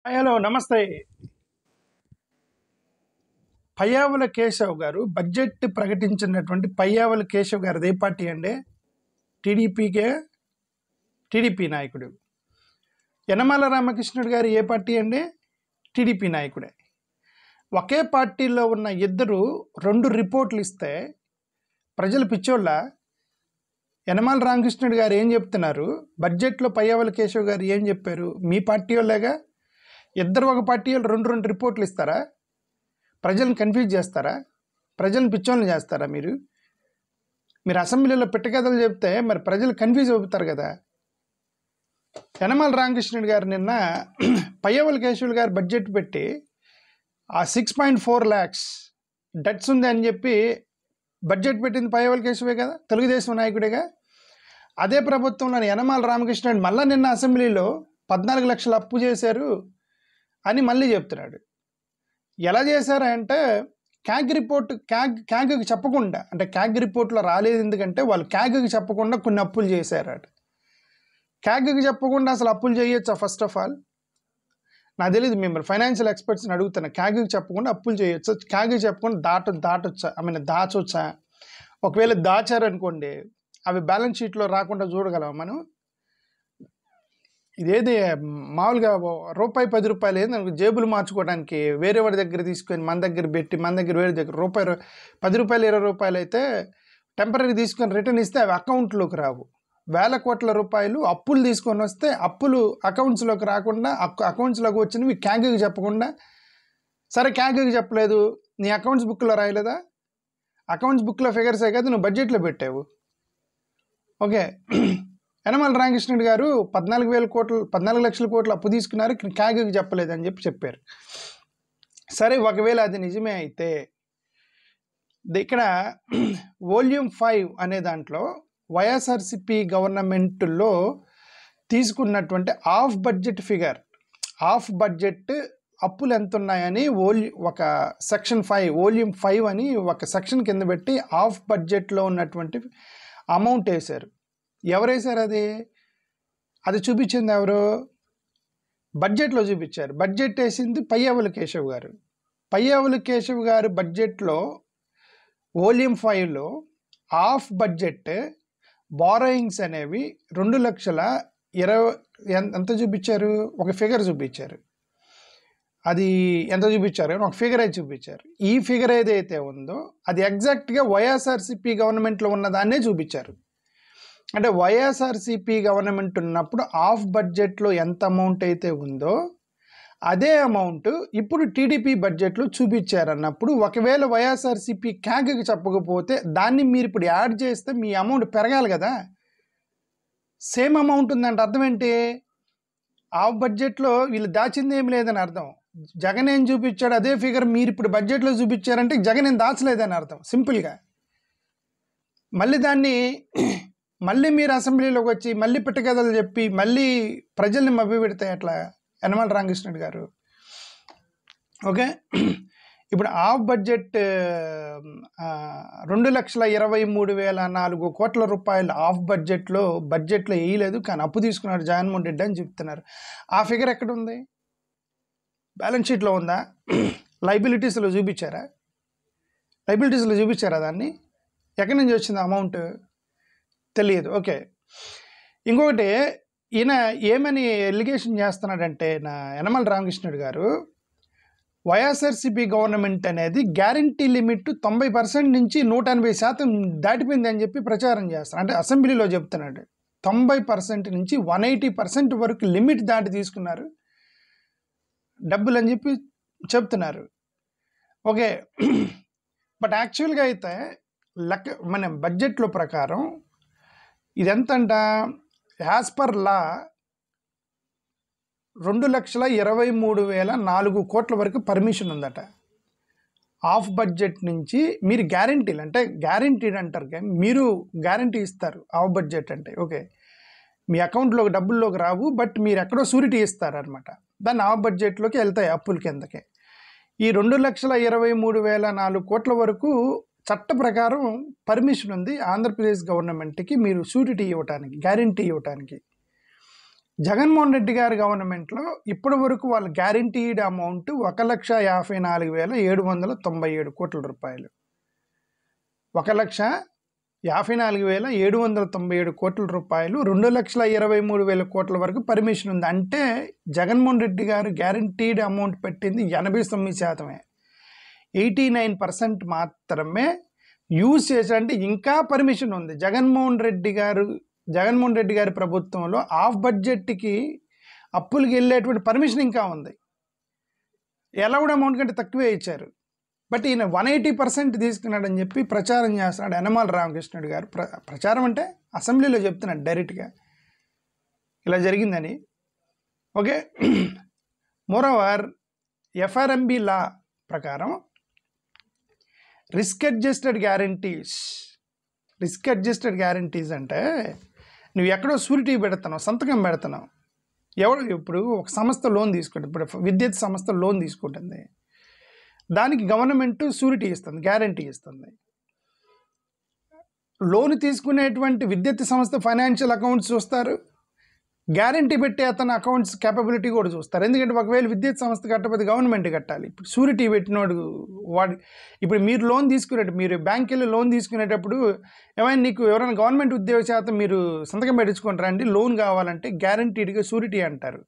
Hello నమస్తే. పయ్యావుల కేశవ్ గారు budget ప్రకటించినటువంటి పయ్యావుల కేశవ్ గారిది ఏ పార్టీ అండి? టీడీపీ నాయకుడు. యనమల రామకృష్ణుడు గారు ఏ పార్టీ అండి? టీడీపీ నాయకుడే. ఒకే పార్టీలో ఉన్న ఇద్దరు రెండు రిపోర్ట్లు ఇస్తే ప్రజలు పిచ్చోళ్ళ? యనమల రామకృష్ణుడు గారు ఏం చెప్తున్నారు, బడ్జెట్లో పయ్యావుల కేశవ్ గారు ఏం చెప్పారు? మీ పార్టీ వాళ్ళేగా. ఇద్దరు ఒక పార్టీ వాళ్ళు రెండు రిపోర్ట్లు ఇస్తారా? ప్రజలను కన్ఫ్యూజ్ చేస్తారా? ప్రజలను పిచ్చోళ్ళని చేస్తారా? మీరు అసెంబ్లీలో పెట్టకథలు చెప్తే మరి ప్రజలు కన్ఫ్యూజ్ అవుతారు కదా. యనమల రామకృష్ణుడు గారు నిన్న పయ్యావుల కేశవులు గారు బడ్జెట్ పెట్టి ఆ 6.4 lakhs డెట్స్ ఉంది అని చెప్పి బడ్జెట్ పెట్టింది పయ్యావుల కేశవే కదా, తెలుగుదేశం నాయకుడేగా. అదే ప్రభుత్వంలో యనమల రామకృష్ణుడు మళ్ళీ నిన్న అసెంబ్లీలో 14 లక్షలు అప్పు చేశారు అని మళ్ళీ చెప్తున్నాడు. ఎలా చేశారంటే క్యాగ్ క్యాగ్కి చెప్పకుండా, అంటే క్యాగ్ రిపోర్ట్లో రాలేదు ఎందుకంటే వాళ్ళు క్యాగ్కి చెప్పకుండా కొన్ని అప్పులు చేశారట. క్యాగ్కి చెప్పకుండా అసలు అప్పులు చేయొచ్చా? ఫస్ట్ ఆఫ్ ఆల్ నాకు తెలియదు, మిమ్మల్ని ఫైనాన్షియల్ ఎక్స్పర్ట్స్ని అడుగుతున్నా. క్యాగ్కి చెప్పకుండా అప్పులు చేయొచ్చా? క్యాగ్కి చెప్పకుండా దాచొచ్చా? దాచొచ్చా? ఒకవేళ దాచారనుకోండి, అవి బ్యాలెన్స్ షీట్లో రాకుండా చూడగలమా మనం? ఇదేది మామూలుగా రూపాయి 10 రూపాయలు ఏంది జేబులు మార్చుకోవడానికి వేరే వాడి దగ్గర తీసుకొని మన దగ్గర పెట్టి మన దగ్గర వేరే దగ్గర రూపాయి 10 రూపాయలు 20 రూపాయలు అయితే టెంపరీ తీసుకొని రిటర్న్ ఇస్తే అవి అకౌంట్లోకి రావు. వేల కోట్ల రూపాయలు అప్పులు తీసుకొని వస్తే అప్పులు అకౌంట్స్లోకి రాకుండా, అకౌంట్స్లోకి వచ్చినవి క్యాగ్కి చెప్పకుండా. సరే, క్యాగ్కి చెప్పలేదు, నీ అకౌంట్స్ బుక్లో రాయలేదా? అకౌంట్స్ బుక్లో ఫిగర్సే కదా నువ్వు బడ్జెట్లో పెట్టావు. ఓకే, యనమల రామకృష్ణుడు గారు 14 లక్షల కోట్లు అప్పు తీసుకున్నారు, క్యాగ్కి చెప్పలేదని చెప్పారు. సరే, ఒకవేళ అది నిజమే అయితే ఇక్కడ వాల్యూమ్ 5 అనే దాంట్లో వైఎస్ఆర్సిపి గవర్నమెంట్లో తీసుకున్నటువంటి ఆఫ్ బడ్జెట్ అప్పులు ఎంత ఉన్నాయని ఒక సెక్షన్ 5 వాల్యూమ్ 5 అని ఒక సెక్షన్ కింద పెట్టి ఆఫ్ బడ్జెట్లో ఉన్నటువంటి అమౌంట్ వేశారు. ఎవరు వేశారు? అది చూపించింది ఎవరు? బడ్జెట్లో చూపించారు. బడ్జెట్ వేసింది పయ్యావుల కేశవ్ గారు. పయ్యావుల కేశవ్ గారు బడ్జెట్లో వాల్యూమ్ 5లో ఆఫ్ బడ్జెట్ బారోయింగ్స్ అనేవి 2,20,000 ఎంత చూపించారు? ఒక ఫిగర్ చూపించారు. అది ఎంత చూపించారు? ఒక ఫిగర్ అయితే చూపించారు. ఈ ఫిగర్ ఏదైతే ఉందో అది ఎగ్జాక్ట్గా వైఎస్ఆర్సిపి గవర్నమెంట్లో ఉన్నదాన్నే చూపించారు. అంటే వైఎస్ఆర్సిపి గవర్నమెంట్ ఉన్నప్పుడు ఆఫ్ బడ్జెట్లో ఎంత అమౌంట్ అయితే ఉందో అదే అమౌంట్ ఇప్పుడు టీడీపీ బడ్జెట్లో చూపించారన్నప్పుడు, ఒకవేళ వైఎస్ఆర్సిపి క్యాగ్కి చెప్పకపోతే దాన్ని మీరు ఇప్పుడు యాడ్ చేస్తే మీ అమౌంట్ పెరగాలి కదా. సేమ్ అమౌంట్ ఉందంటే అర్థం ఏంటి? ఆఫ్ బడ్జెట్లో వీళ్ళు దాచింది ఏం లేదని అర్థం. జగన్ ఏం చూపించాడు అదే ఫిగర్ మీరు ఇప్పుడు బడ్జెట్లో చూపించారంటే జగన్ ఏం దాచలేదని అర్థం, సింపుల్గా. మళ్ళీ మీరు అసెంబ్లీలోకి వచ్చి మళ్ళీ పిట్టకథలు చెప్పి మళ్ళీ ప్రజల్ని మభ్యపెడితే ఎట్లా యనమల రామకృష్ణుడు గారు? ఓకే, ఇప్పుడు ఆఫ్ బడ్జెట్ 2,23,400 కోట్ల రూపాయలు ఆఫ్ బడ్జెట్లో వేయలేదు, కానీ అప్పు తీసుకున్నాడు జగన్మోహన్ రెడ్డి అని చెప్తున్నారు. ఆ ఫిగర్ ఎక్కడ ఉంది? బ్యాలెన్స్ షీట్లో ఉందా? లైబిలిటీస్లో చూపించారా? దాన్ని ఎక్కడి నుంచి వచ్చింది అమౌంట్? తెలియదు. ఓకే, ఇంకొకటి, ఈయన ఏమని ఎలిగేషన్ చేస్తున్నాడంటే యనమల రామకృష్ణుడు గారు, వైఎస్ఆర్సిపి గవర్నమెంట్ అనేది గ్యారంటీ లిమిట్ 90% నుంచి 180% దాటిపోయింది అని చెప్పి ప్రచారం చేస్తారు. అంటే అసెంబ్లీలో చెప్తున్నాడు 90% నుంచి 180% వరకు లిమిట్ దాటి తీసుకున్నారు డబ్బులు అని చెప్పి చెప్తున్నారు. ఓకే, బట్ యాక్చువల్గా అయితే మన బడ్జెట్లో ప్రకారం ఇదెంతంట? యాజ్ పర్ లా 2,23,400 కోట్ల వరకు పర్మిషన్ ఉందట. ఆఫ్ బడ్జెట్ నుంచి మీరు గ్యారంటీలు, అంటే గ్యారంటీడ్ అంటారు కానీ మీరు గ్యారంటీ ఇస్తారు ఆఫ్ బడ్జెట్ అంటే. ఓకే, మీ అకౌంట్లోకి డబ్బుల్లోకి రావు, బట్ మీరు ఎక్కడో షూరిటీ ఇస్తారనమాట, దాన్ని ఆఫ్ బడ్జెట్లోకి వెళ్తాయి అప్పుల కిందకే. ఈ 2,23,400 కోట్ల వరకు చట్ట ప్రకారం పర్మిషన్ ఉంది ఆంధ్రప్రదేశ్ గవర్నమెంట్కి, మీరు షూరిటీ ఇవ్వటానికి, గ్యారంటీ ఇవ్వటానికి. జగన్మోహన్ రెడ్డి గారి గవర్నమెంట్లో ఇప్పటి వరకు వాళ్ళ గ్యారంటీడ్ అమౌంట్ 1,54,797 కోట్ల రూపాయలు. 1,54,797 కోట్ల రూపాయలు, 2,23,000 కోట్ల వరకు పర్మిషన్ ఉంది. అంటే జగన్మోహన్ రెడ్డి గారు గ్యారంటీడ్ అమౌంట్ పెట్టింది 89%. 89% మాత్రమే యూజ్ చేశారంటే ఇంకా పర్మిషన్ ఉంది. జగన్మోహన్ రెడ్డి గారి ప్రభుత్వంలో ఆఫ్ బడ్జెట్కి అప్పులకి వెళ్ళేటువంటి పర్మిషన్ ఇంకా ఉంది. అలౌడ్ అమౌంట్ కంటే తక్కువే ఇచ్చారు. బట్ ఈయన 180% తీసుకున్నాడని చెప్పి ప్రచారం చేస్తున్నాడు యనమల రామకృష్ణుడు గారు. ప్రచారం అంటే అసెంబ్లీలో చెప్తున్నాడు డైరెక్ట్గా ఇలా జరిగిందని. ఓకే, మోరోవర్ ఎఫ్ఆర్ఎంబి లా ప్రకారం రిస్క్ అడ్జస్టెడ్ గ్యారంటీస్ అంటే నువ్వు ఎక్కడో షూరిటీ పెడుతున్నావు, సంతకం పెడుతున్నావు. ఇప్పుడు ఒక సంస్థ లోన్ తీసుకుంటుంది, ఇప్పుడు విద్యుత్ సంస్థ లోన్ తీసుకుంటుంది, దానికి గవర్నమెంట్ షూరిటీ ఇస్తుంది, గ్యారంటీ ఇస్తుంది. లోన్ తీసుకునేటువంటి విద్యుత్ సంస్థ ఫైనాన్షియల్ అకౌంట్స్ చూస్తారు, గ్యారంటీ పెట్టే అతని అకౌంట్స్ క్యాపబిలిటీ కూడా చూస్తారు. ఎందుకంటే ఒకవేళ విద్యుత్ సంస్థ కట్టకపోతే గవర్నమెంట్ కట్టాలి. ఇప్పుడు షూరిటీ పెట్టినోడు ఇప్పుడు మీరు లోన్ తీసుకునేటప్పుడు, మీరు బ్యాంక్ వెళ్ళి లోన్ తీసుకునేటప్పుడు ఏమైనా నీకు ఎవరైనా గవర్నమెంట్ ఉద్యోగ శాతం మీరు సంతకం పెట్టించుకుంటారా అండి, లోన్ కావాలంటే గ్యారంటీడ్గా షూరిటీ అంటారు.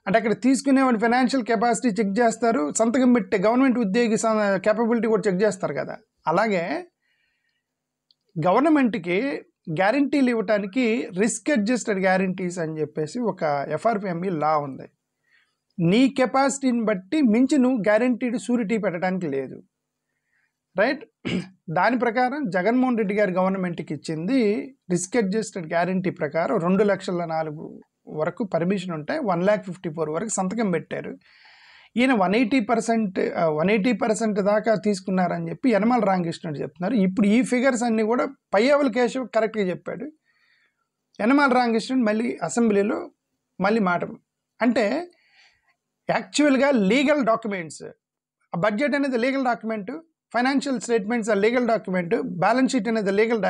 అంటే అక్కడ తీసుకునేవాడి ఫైనాన్షియల్ కెపాసిటీ చెక్ చేస్తారు, సంతకం పెట్టే గవర్నమెంట్ ఉద్యోగి క్యాపబిలిటీ కూడా చెక్ చేస్తారు కదా. అలాగే గవర్నమెంట్కి గ్యారంటీలు ఇవ్వటానికి రిస్క్ అడ్జస్టెడ్ గ్యారంటీస్ అని చెప్పేసి ఒక ఎఫ్ఆర్పిఎంబి లా ఉంది. నీ కెపాసిటీని బట్టి మించి నువ్వు గ్యారంటీడ్ షూరిటీ పెట్టడానికి లేదు, రైట్. దాని ప్రకారం జగన్మోహన్ రెడ్డి గారి గవర్నమెంట్కి ఇచ్చింది రిస్క్ అడ్జస్టెడ్ గ్యారంటీ ప్రకారం 2,04,000 వరకు పర్మిషన్ ఉంటాయి, 1,54,000 వరకు సంతకం పెట్టారు. ఈయన 180% దాకా తీసుకున్నారని చెప్పి యనమల రామకృష్ణుడు చెప్తున్నారు. ఇప్పుడు ఈ ఫిగర్స్ అన్నీ కూడా పయ్యావుల కేశవ్ కరెక్ట్గా చెప్పాడు. యనమల రామకృష్ణుడు మళ్ళీ అసెంబ్లీలో మాట అంటే యాక్చువల్గా లీగల్ డాక్యుమెంట్స్, బడ్జెట్ అనేది legal document, financial statements legal document, balance sheet అనేది లీగల్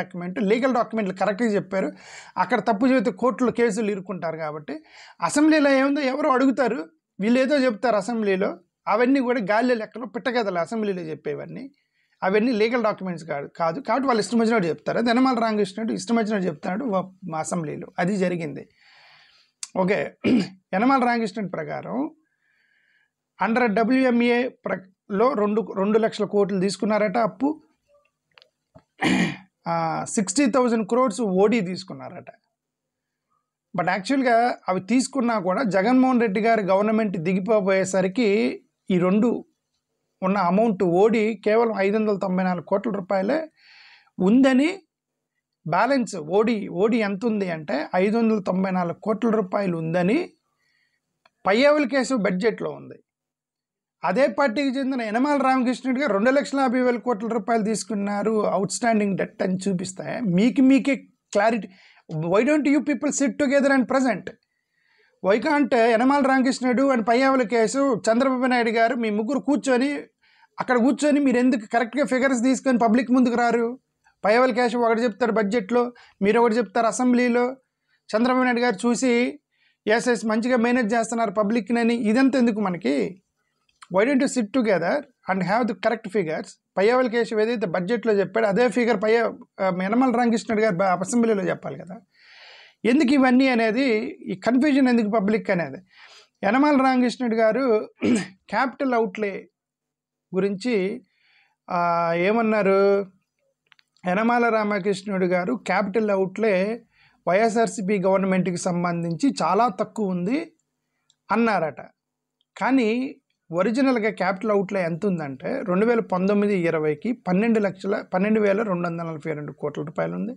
డాక్యుమెంట్లు కరెక్ట్గా చెప్పారు. అక్కడ తప్పు చెబితే కోర్టులో కేసులు ఇరుక్కుంటారు. కాబట్టి అసెంబ్లీలో ఏముందో ఎవరో అడుగుతారు, వీళ్ళు ఏదో చెప్తారు అసెంబ్లీలో, అవన్నీ కూడా గాలి లెక్కలో పిట్టకథలు అసెంబ్లీలో చెప్పేవన్నీ, అవన్నీ లీగల్ డాక్యుమెంట్స్ కాదు. కాబట్టి వాళ్ళు ఇష్టం వచ్చినట్టు చెప్తారు. అది యనమల రామకృష్ణుడు ఇష్టం వచ్చినట్టు చెప్తాడు మా అసెంబ్లీలో, అది జరిగింది. ఓకే, యనమల రామకృష్ణుడి ప్రకారం అండర్ WMAలో 2 లక్షల కోట్లు తీసుకున్నారట అప్పు, 60,000 crores ఓడి తీసుకున్నారట. బట్ యాక్చువల్గా అవి తీసుకున్నా కూడా జగన్మోహన్ రెడ్డి గారి గవర్నమెంట్ దిగిపోయేసరికి ఈ రెండు ఉన్న అమౌంట్ ఓడి కేవలం 594 కోట్ల రూపాయలే ఉందని, బ్యాలెన్స్ ఓడి ఎంత ఉంది అంటే 594 కోట్ల రూపాయలు ఉందని పయ్యావుల కేసు బడ్జెట్లో ఉంది. అదే పార్టీకి చెందిన యనమల రామకృష్ణుడు గారు 2,50,000 కోట్ల రూపాయలు తీసుకున్నారు అవుట్ స్టాండింగ్ డెట్ అని చూపిస్తాయి. మీకే clarity. Why don't you people sit together and present? Why can't Yanamala Ramakrishnudu and Payyavula Keshav, Chandrababu Naidu గారు మీ ముగ్గురు కూర్చొని మీరు ఎందుకు కరెక్ట్గా ఫిగర్స్ తీసుకొని పబ్లిక్ ముందుకు రారు? పయ్యావుల కేసు ఒకటి చెప్తారు బడ్జెట్లో, మీరు ఒకటి చెప్తారు అసెంబ్లీలో. చంద్రబాబు నాయుడు గారు చూసి ఎస్ మంచిగా మేనేజ్ చేస్తున్నారు పబ్లిక్నని. ఇదంతా ఎందుకు మనకి? Why don't you sit together and have the correct figures? Payyavula Keshav ఏదైతే బడ్జెట్లో చెప్పాడో అదే ఫిగర్ యనమల రామకృష్ణుడు గారు అసెంబ్లీలో చెప్పాలి కదా. ఎందుకు ఇవన్నీ అనేది, ఈ కన్ఫ్యూజన్ ఎందుకు పబ్లిక్ అనేది? యనమల రామకృష్ణుడు గారు క్యాపిటల్ అవుట్లే గురించి ఏమన్నారు? యనమల రామకృష్ణుడు గారు క్యాపిటల్ అవుట్లే వైఎస్ఆర్సీపీ గవర్నమెంట్కి సంబంధించి చాలా తక్కువ ఉంది అన్నారట. కానీ ఒరిజినల్గా క్యాపిటల్ అవుట్లే ఎంత ఉందంటే 2019-20కి 12,242 కోట్ల రూపాయలు ఉంది.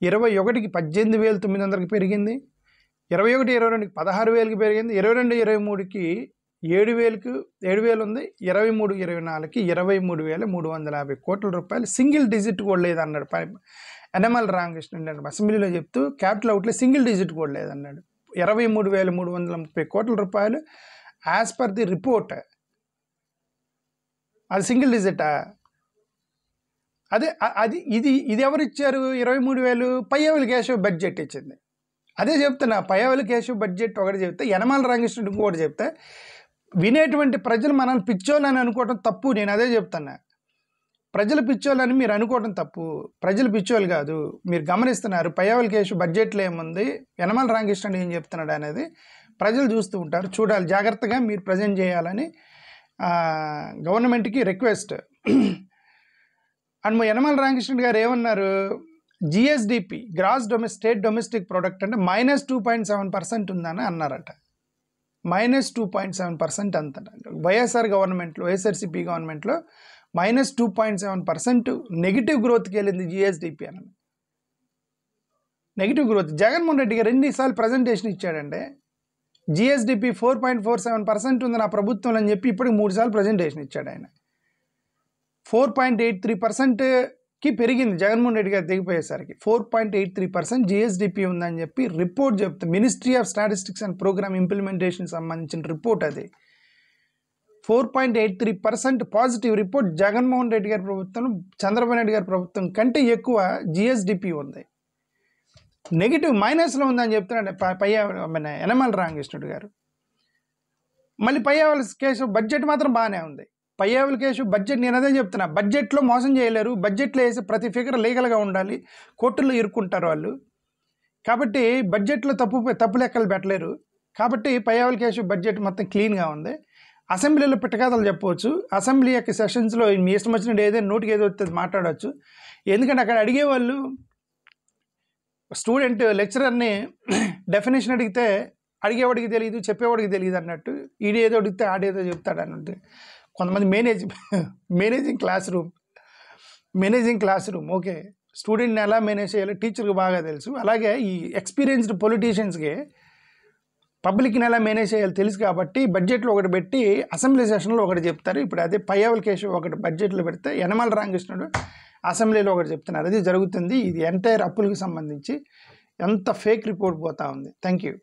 21కి 18,900కి పెరిగింది, 21-22కి 16,000కి పెరిగింది, 22-23కి 7,000 ఉంది, 23-24కి 23,350 కోట్ల రూపాయలు. సింగిల్ డిజిట్ కూడా లేదన్నాడు యనమల రామకృష్ణుడు అసెంబ్లీలో చెప్తూ. క్యాపిటల్ అవుట్లే సింగిల్ డిజిట్ కూడా లేదన్నాడు. 23,330 కోట్ల రూపాయలు యాజ్ పర్ ది రిపోర్ట్. అది సింగిల్ డిజిటా? ఇది ఎవరు ఇచ్చారు? 23,000 పయ్యావుల కేశవ్ బడ్జెట్ ఇచ్చింది. అదే చెప్తున్నా, పయ్యావుల కేశవ్ బడ్జెట్ ఒకటి చెప్తే యనమల రామకృష్ణుడు ఇంకోటి చెప్తే వినేటువంటి ప్రజలు మనల్ని పిచ్చోళ్ళని అనుకోవడం తప్పు. నేను అదే చెప్తున్నా, ప్రజలు పిచ్చోళ్ళని మీరు అనుకోవడం తప్పు. ప్రజలు పిచ్చోళ్ళు కాదు. మీరు గమనిస్తున్నారు పయ్యావుల కేశవ్ బడ్జెట్లో ఏముంది, యనమల రామకృష్ణుడు ఏం చెప్తున్నాడు అనేది ప్రజలు చూస్తూ ఉంటారు. చూడాలి, జాగ్రత్తగా మీరు ప్రజెంట్ చేయాలని గవర్నమెంట్కి రిక్వెస్ట్. అండ్ యనమల రామకృష్ణుడు గారు ఏమన్నారు, GSDP gross state domestic product అంటే -2.7% ఉందని అన్నారట. -2.7% అంత. వైఎస్ఆర్ గవర్నమెంట్లో, వైఎస్ఆర్సీపీ గవర్నమెంట్లో -2.7% నెగిటివ్ గ్రోత్కి వెళ్ళింది జిఎస్డిపి అని. Negative growth. జగన్మోహన్ రెడ్డి గారు ఎన్నిసార్లు ప్రజెంటేషన్ ఇచ్చాడంటే జిఎస్డిపి 4.47% ఉంది నా ప్రభుత్వం అని చెప్పి ఇప్పటికి 3 సార్లు ప్రజెంటేషన్ ఇచ్చాడు ఆయన. 4.83%కి పెరిగింది జగన్మోహన్ రెడ్డి గారు దిగిపోయేసరికి. 4.83% జిఎస్డిపి ఉందని చెప్పి రిపోర్ట్ చెప్తుంది. Ministry of statistics and programme implementation సంబంధించిన రిపోర్ట్ అది. 4.83% పాజిటివ్ రిపోర్ట్ జగన్మోహన్ రెడ్డి గారి ప్రభుత్వం, చంద్రబాబు నాయుడు గారి ప్రభుత్వం కంటే ఎక్కువ జిఎస్డిపి ఉంది. నెగిటివ్ మైనస్లో ఉందని చెప్తున్నాడు యనమల రామకృష్ణుడు గారు. మళ్ళీ పయ్యావుల కేశవ్ బడ్జెట్ మాత్రం బాగానే ఉంది. పయ్యావుల కేశవ్ బడ్జెట్, నేను అదే చెప్తున్నా, బడ్జెట్లో మోసం చేయలేరు. బడ్జెట్లో వేసే ప్రతి ఫిగర్ లీగల్గా ఉండాలి. కోర్టుల్లో ఇరుక్కుంటారు వాళ్ళు. కాబట్టి బడ్జెట్లో తప్పు లెక్కలు పెట్టలేరు. కాబట్టి పయ్యావుల కేశవ్ బడ్జెట్ మొత్తం క్లీన్గా ఉంది. అసెంబ్లీలో పిట్టకథలు చెప్పవచ్చు. అసెంబ్లీ యొక్క సెషన్స్లో మీ ఇష్టం వచ్చినట్టు ఏదైనా నోటికి ఏదో వస్తుంది మాట్లాడవచ్చు. ఎందుకంటే అక్కడ అడిగేవాళ్ళు స్టూడెంట్ లెక్చరర్ని డెఫినేషన్ అడిగితే అడిగేవాడికి తెలియదు, చెప్పేవాడికి తెలియదు అన్నట్టు, ఈడేదో అడిగితే ఆడేదో చెప్తాడు అన్నట్టు. కొంతమంది మేనేజింగ్ క్లాస్ రూమ్ ఓకే, స్టూడెంట్ని ఎలా మేనేజ్ చేయాలో టీచర్కి బాగా తెలుసు. అలాగే ఈ ఎక్స్పీరియన్స్డ్ పొలిటీషియన్స్కి పబ్లిక్ని ఎలా మేనేజ్ చేయాలో తెలుసు. కాబట్టి బడ్జెట్లో ఒకటి పెట్టి అసెంబ్లీ సెషన్లో ఒకటి చెప్తారు. ఇప్పుడు అదే పయ్యావుల కేశవ్ ఒకటి బడ్జెట్లో పెడితే యనమల రామకృష్ణుడు అసెంబ్లీలో ఒకటి చెప్తున్నారు. అది జరుగుతుంది. ఇది ఎంటైర్ అప్పులకు సంబంధించి ఎంత ఫేక్ రిపోర్ట్ పోతా ఉంది. Thank you.